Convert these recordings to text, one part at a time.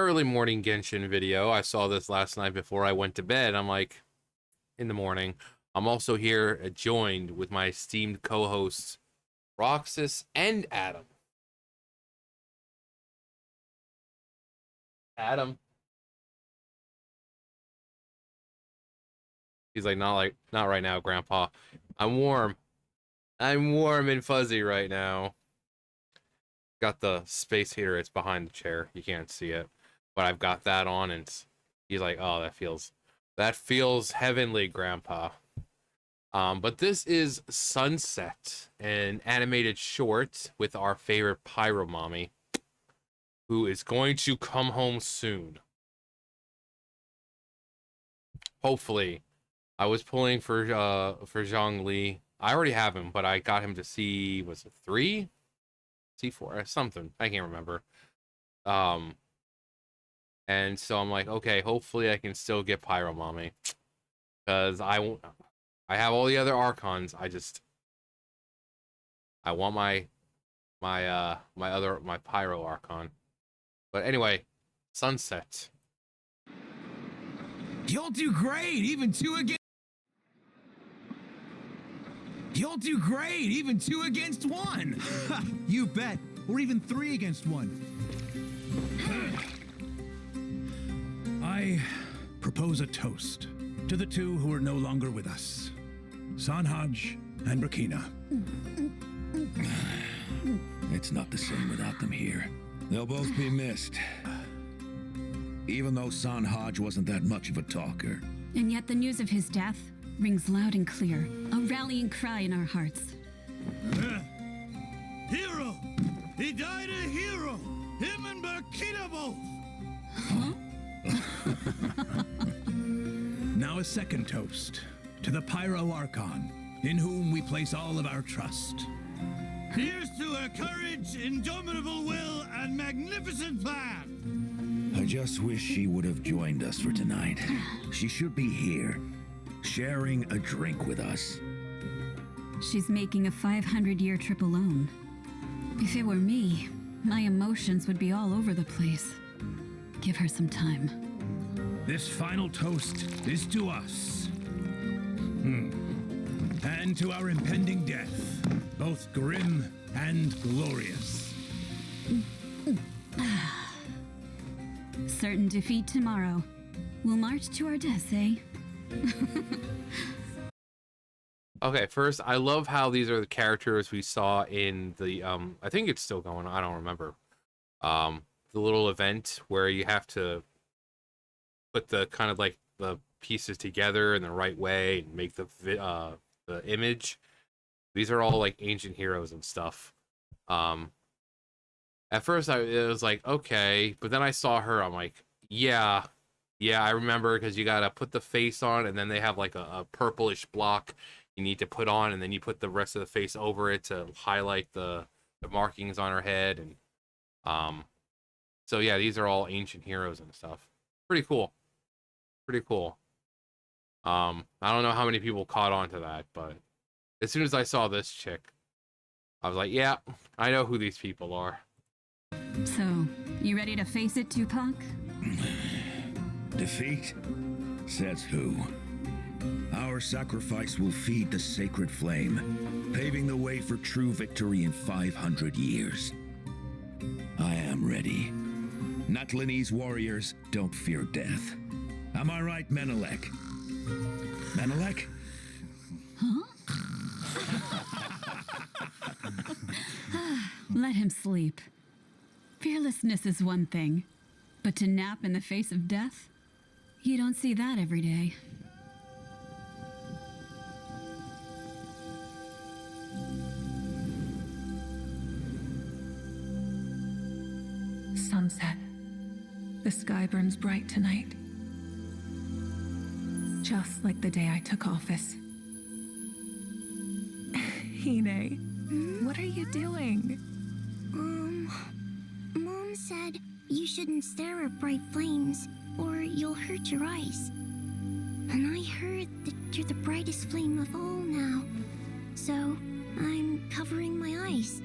early morning Genshin video. I saw this last night before I went to bed. I'm like, in the morning. I'm also here joined with my esteemed co-hosts, Roxas and Adam. Adam. He's like, not right now, Grandpa. I'm warm. I'm warm and fuzzy right now. Got the space heater. It's behind the chair. You can't see it, but I've got that on, and he's like, "Oh, that feels heavenly, Grandpa." But this is Sunset, an animated short with our favorite Pyro Mommy, who is going to come home soon. Hopefully. I was pulling for Zhongli. I already have him, but I got him to C, was it 3? C4, something. I can't remember. And so I'm like, okay, hopefully I can still get Pyro Mommy. Because I have all the other Archons. I want my Pyro Archon. But anyway, Sunset. You'll do great, even two against. You'll do great, even 2 against 1. You bet, or even 3 against 1. I propose a toast to the 2 who are no longer with us, Sanhaj and Brakina. It's not the same without them here. They'll both be missed. Even though Sanhaj wasn't that much of a talker. And yet the news of his death rings loud and clear, a rallying cry in our hearts. Hero! He died a hero! Him and Brakina both! Huh? Now a second toast to the Pyro Archon, in whom we place all of our trust. Here's to her courage, indomitable will, and magnificent plan! I just wish she would have joined us for tonight. She should be here, sharing a drink with us. She's making a 500-year trip alone. If it were me, my emotions would be all over the place. Give her some time. This final toast is to us. And to our impending death, both grim and glorious. Certain defeat tomorrow. We'll march to our deaths, eh? Okay, first, I love how these are the characters we saw in the, I think it's still going on, I don't remember. The little event where you have to put the kind of like the pieces together in the right way and make the image. These are all like ancient heroes and stuff. At first it was like, okay, but then I saw her, I'm like, yeah, I remember, because you gotta put the face on, and then they have like a purplish block you need to put on, and then you put the rest of the face over it to highlight the markings on her head. And so yeah, these are all ancient heroes and stuff. Pretty cool. I don't know how many people caught on to that, but as soon as I saw this chick, I was like, yeah, I know who these people are. So, you ready to face it, Tupac? Defeat? Says who? Our sacrifice will feed the sacred flame, paving the way for true victory in 500 years. I am ready. Natlanese warriors don't fear death. Am I right, Menelek? Menelek? Huh? Let him sleep. Fearlessness is one thing, but to nap in the face of death? You don't see that every day. Sunset. The sky burns bright tonight. Just like the day I took office. Hine, what are you doing? Mom said you shouldn't stare at bright flames, or you'll hurt your eyes. And I heard that you're the brightest flame of all now. So, I'm covering my eyes.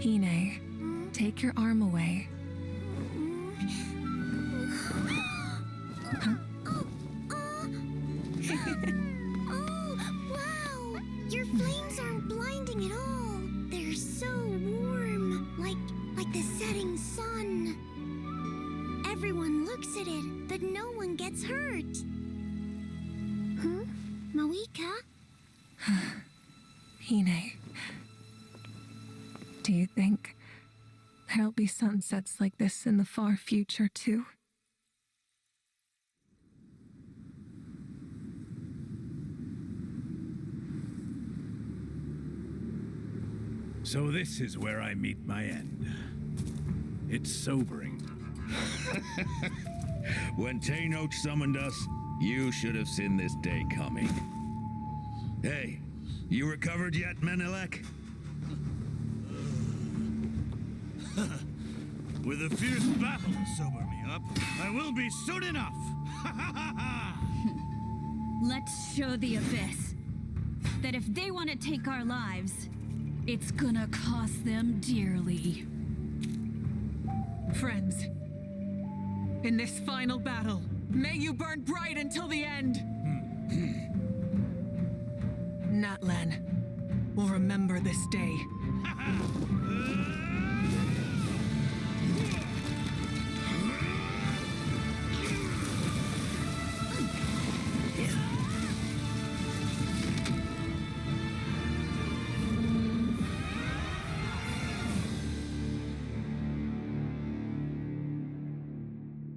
Hine, take your arm away. Oh, wow! Your flames aren't blinding at all. They're so warm, like the setting sun. Everyone looks at it, but no one gets hurt. Huh? Mawika? Hine, do you think there'll be sunsets like this in the far future too? So this is where I meet my end. It's sobering. When Tanoch summoned us, you should have seen this day coming. Hey, you recovered yet, Menelek? With a fierce battle to sober me up, I will be soon enough. Let's show the Abyss that if they want to take our lives, it's gonna cost them dearly. Friends, in this final battle, may you burn bright until the end. Natlan will remember this day.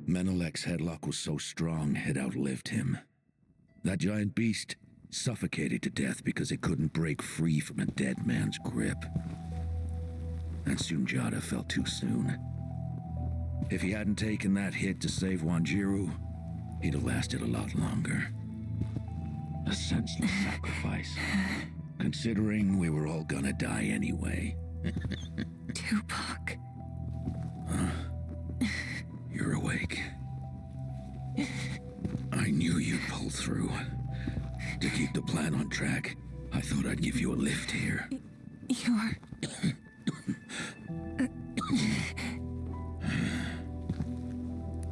Menelek's headlock was so strong it outlived him. That giant beast suffocated to death because it couldn't break free from a dead man's grip. And Sunjata fell too soon. If he hadn't taken that hit to save Wanjiru, he'd have lasted a lot longer. A senseless sacrifice, considering we were all gonna die anyway. Tupac. You're awake. I knew you'd pull through. To keep the plan on track, I thought I'd give you a lift here. You're...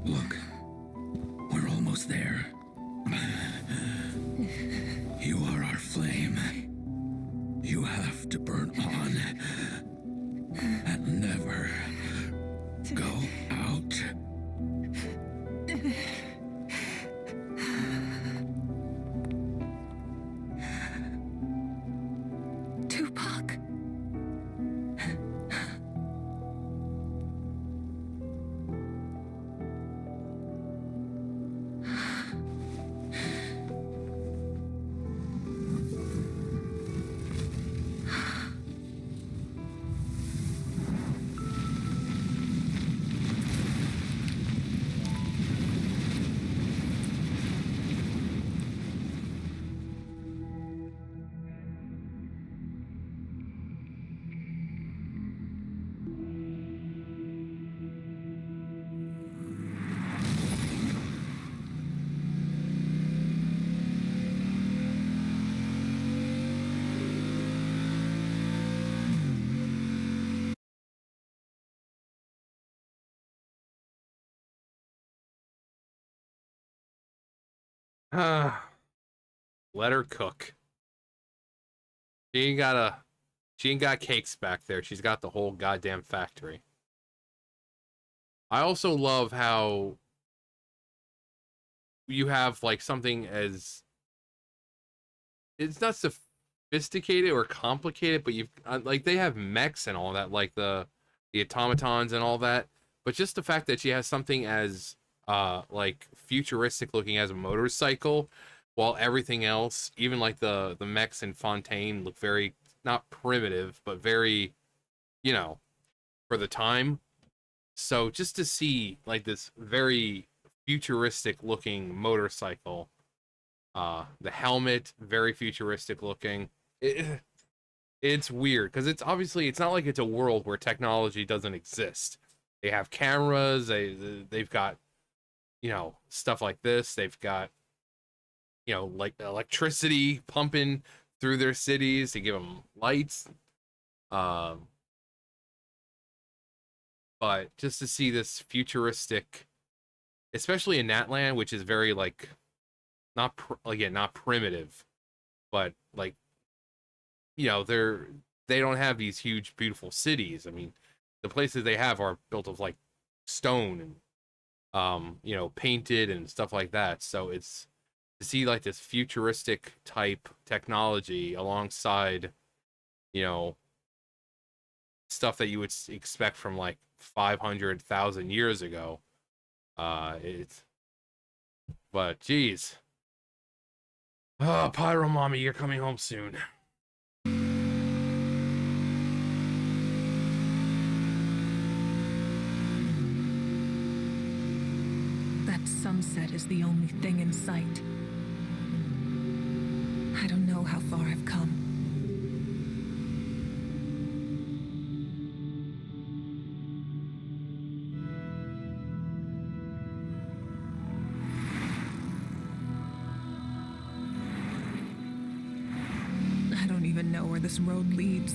Look, we're almost there. You are our flame. You have to burn on and never go out. Tupac. Let her cook. She ain't got cakes back there. She's got the whole goddamn factory. I also love how you have like something as it's not sophisticated or complicated, but you've like they have mechs and all that, like the automatons and all that. But just the fact that she has something as like futuristic looking as a motorcycle, while everything else, even like the mechs in Fontaine, look very not primitive, but very, you know, for the time. So just to see like this very futuristic looking motorcycle, the helmet very futuristic looking. It's weird because it's obviously it's not like it's a world where technology doesn't exist. They have cameras. They've got, you know, stuff like this. They've got, you know, like electricity pumping through their cities to give them lights. but just to see this futuristic, especially in Natland, which is very like not again not primitive, but like they don't have these huge beautiful cities. I mean, the places they have are built of like stone and painted and stuff like that. So it's to see like this futuristic type technology alongside, you know, stuff that you would expect from like 500,000 years ago. It's but geez. Oh, Pyro Mommy, you're coming home soon. That sunset is the only thing in sight. I don't know how far I've come. I don't even know where this road leads.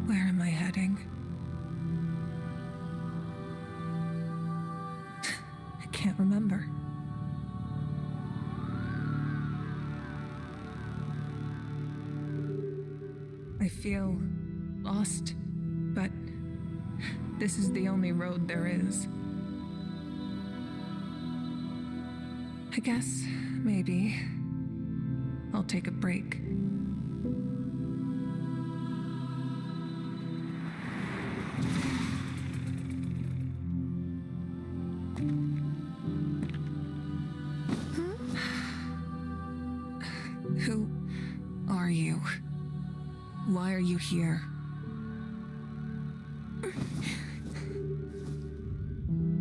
Where am I heading? I can't remember. I feel lost, but this is the only road there is. I guess maybe I'll take a break. Who are you? Why are you here?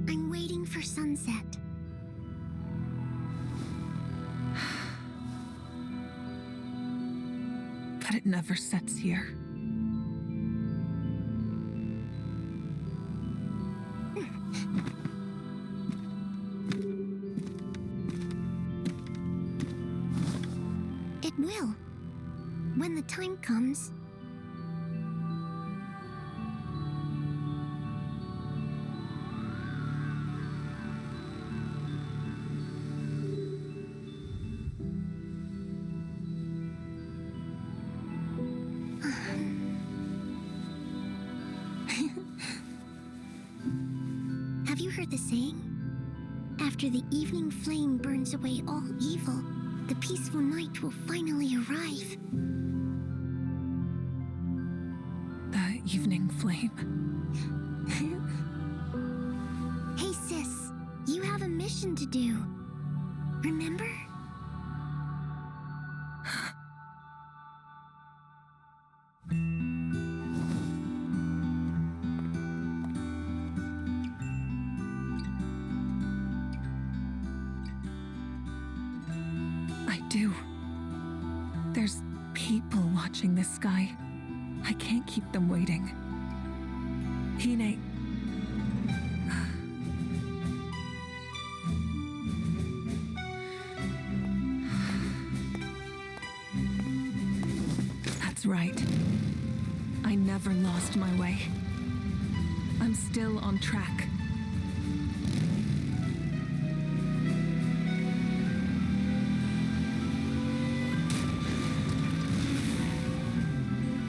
I'm waiting for sunset. But it never sets here. It will. When the time comes. Have you heard the saying? After the evening flame burns away all evil, the peaceful night will finally arrive. The evening flame. Hey sis, you have a mission to do. Remember? I do. There's people watching this sky. I can't keep them waiting. Hine. That's right. I never lost my way. I'm still on track.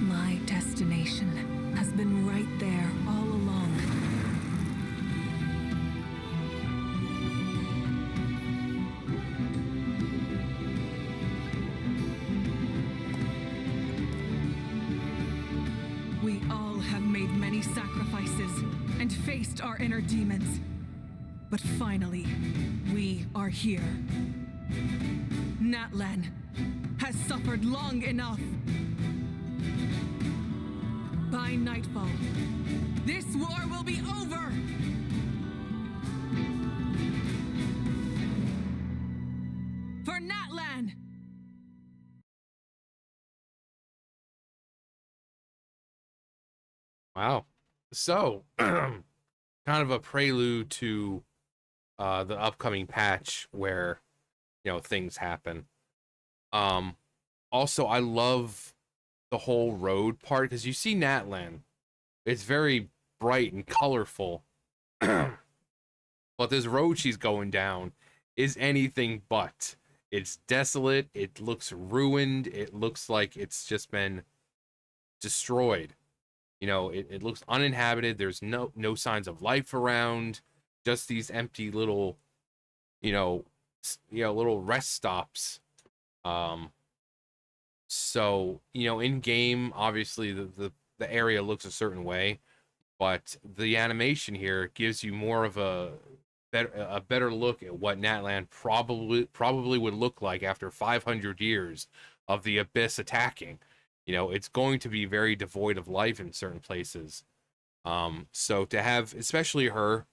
My destination has been right there all along. We all have made many sacrifices and faced our inner demons. But finally, we are here. Natlan has suffered long enough. By nightfall, this war will be over! For Natlan! Wow. So, kind of a prelude to the upcoming patch where, things happen. Also, I love the whole road part because you see Natlan. It's very bright and colorful. But this road she's going down is anything but. It's desolate. It looks ruined. It looks like it's just been destroyed. It looks uninhabited. There's no signs of life around. Just these empty little, little rest stops. So, in game, obviously the area looks a certain way, but the animation here gives you more of a better look at what Natlan probably would look like after 500 years of the Abyss attacking. It's going to be very devoid of life in certain places. So to have, especially her,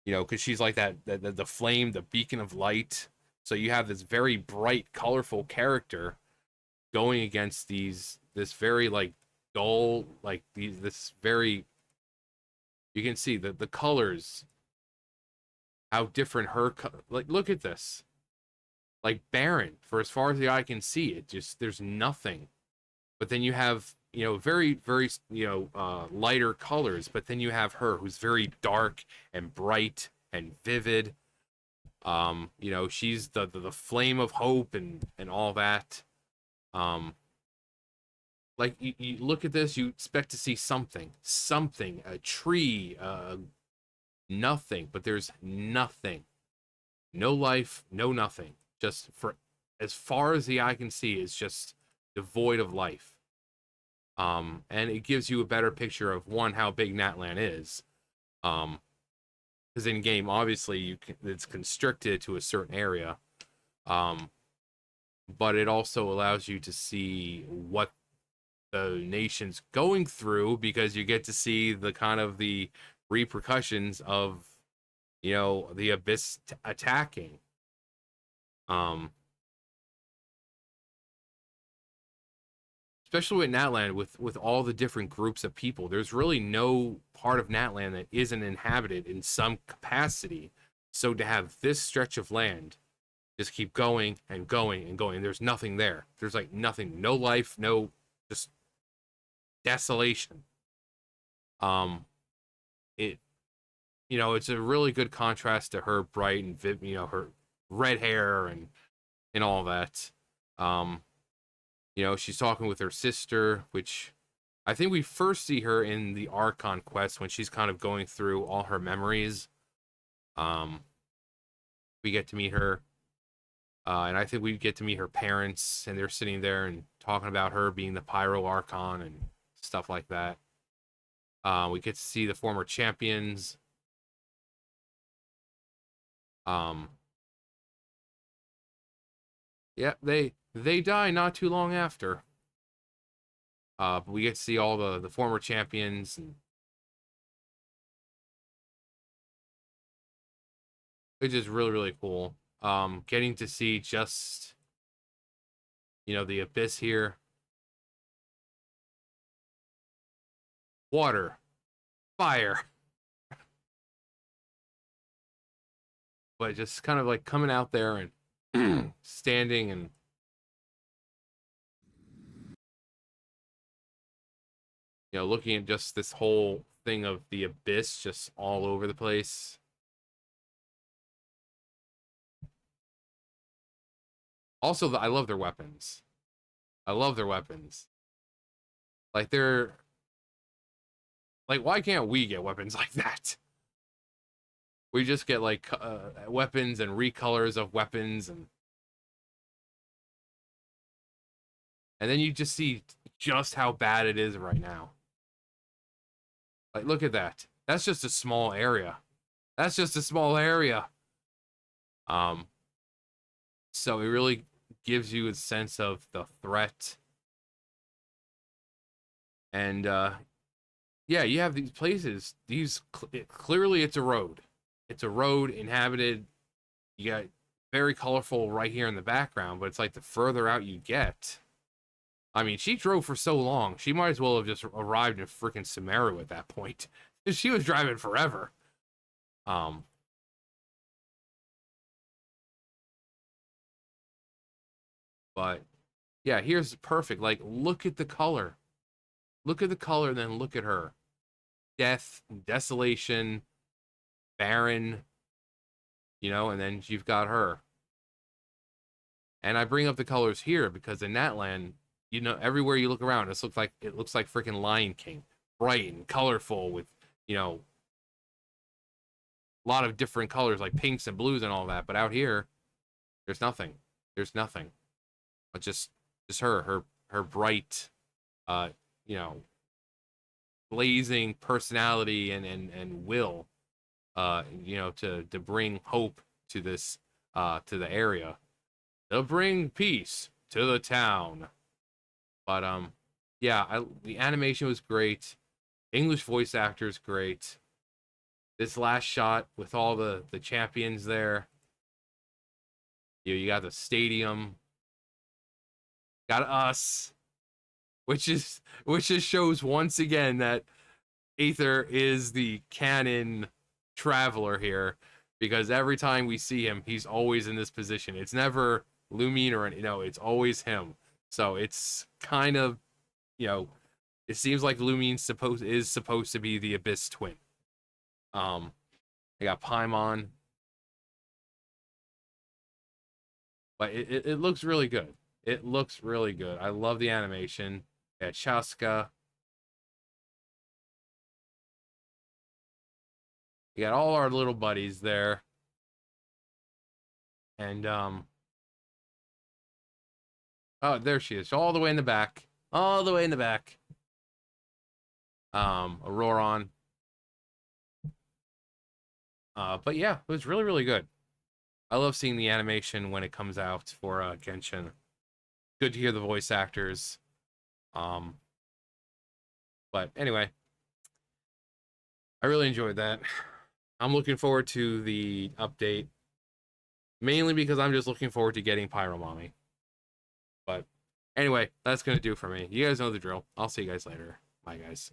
because she's like the flame, the beacon of light. So you have this very bright, colorful character going against this very like dull, like this very. You can see the colors, how different like look at this, like barren for as far as the eye can see. It just there's nothing, but then you have very very lighter colors, but then you have her who's very dark and bright and vivid. She's the flame of hope and all that. Like you look at this, you expect to see something, a tree, nothing, but there's nothing, no life, no nothing. Just for as far as the eye can see, is just devoid of life. And it gives you a better picture of how big Natlan is. Because in game, obviously, it's constricted to a certain area. But it also allows you to see what the nation's going through, because you get to see the kind of the repercussions of the Abyss attacking. Especially with Natlan, with all the different groups of people, there's really no part of Natlan that isn't inhabited in some capacity. So to have this stretch of land just keep going and going and going, there's nothing there. There's like nothing, no life, no, just desolation. It's a really good contrast to her bright and her red hair and all that. She's talking with her sister, which I think we first see her in the Archon quest when she's kind of going through all her memories. We get to meet her, and I think we get to meet her parents, and they're sitting there and talking about her being the Pyro Archon and stuff like that. We get to see the former champions. Yeah, they die not too long after. But we get to see all the former champions, and which is really really cool. Getting to see just the Abyss here. Water, fire. But just kind of like coming out there and standing and looking at just this whole thing of the Abyss just all over the place. Also, I love their weapons. I love their weapons. Like why can't we get weapons like that? We just get like weapons and recolors of weapons, and then you just see just how bad it is right now. Like, look at that. That's just a small area. That's just a small area. So it really gives you a sense of the threat. And yeah, you have these places. Clearly it's a road. It's a road inhabited. You got very colorful right here in the background, but it's like the further out you get. I mean, she drove for so long. She might as well have just arrived in freaking Sumeru at that point. She was driving forever. But yeah, here's perfect. Like, look at the color. Look at the color, and then look at her. Death, desolation, barren, you know, and then you've got her. And I bring up the colors here because in that land, you know, everywhere you look around, it looks like freaking Lion King, bright and colorful with, you know, a lot of different colors like pinks and blues and all that. But out here, there's nothing. There's nothing. But just her bright, you know, blazing personality and will, you know, to bring hope to this, to the area. They'll bring peace to the town. But yeah, the animation was great. English voice actors great. This last shot with all the champions there. You got the stadium. Got us. Which just shows once again that Aether is the canon traveler here, because every time we see him, he's always in this position. It's never Lumine or it's always him. So it's kind of, you know, it seems like Lumine is supposed to be the Abyss twin. I got Paimon, but it looks really good. It looks really good. I love the animation. Yeah, Chaska. You got all our little buddies there. And oh, there she is. All the way in the back. All the way in the back. Auroron. But yeah, it was really, really good. I love seeing the animation when it comes out for Genshin. Good to hear the voice actors. But anyway, I really enjoyed that. I'm looking forward to the update, mainly because I'm just looking forward to getting Pyromami. But anyway, that's going to do for me. You guys know the drill. I'll see you guys later. Bye, guys.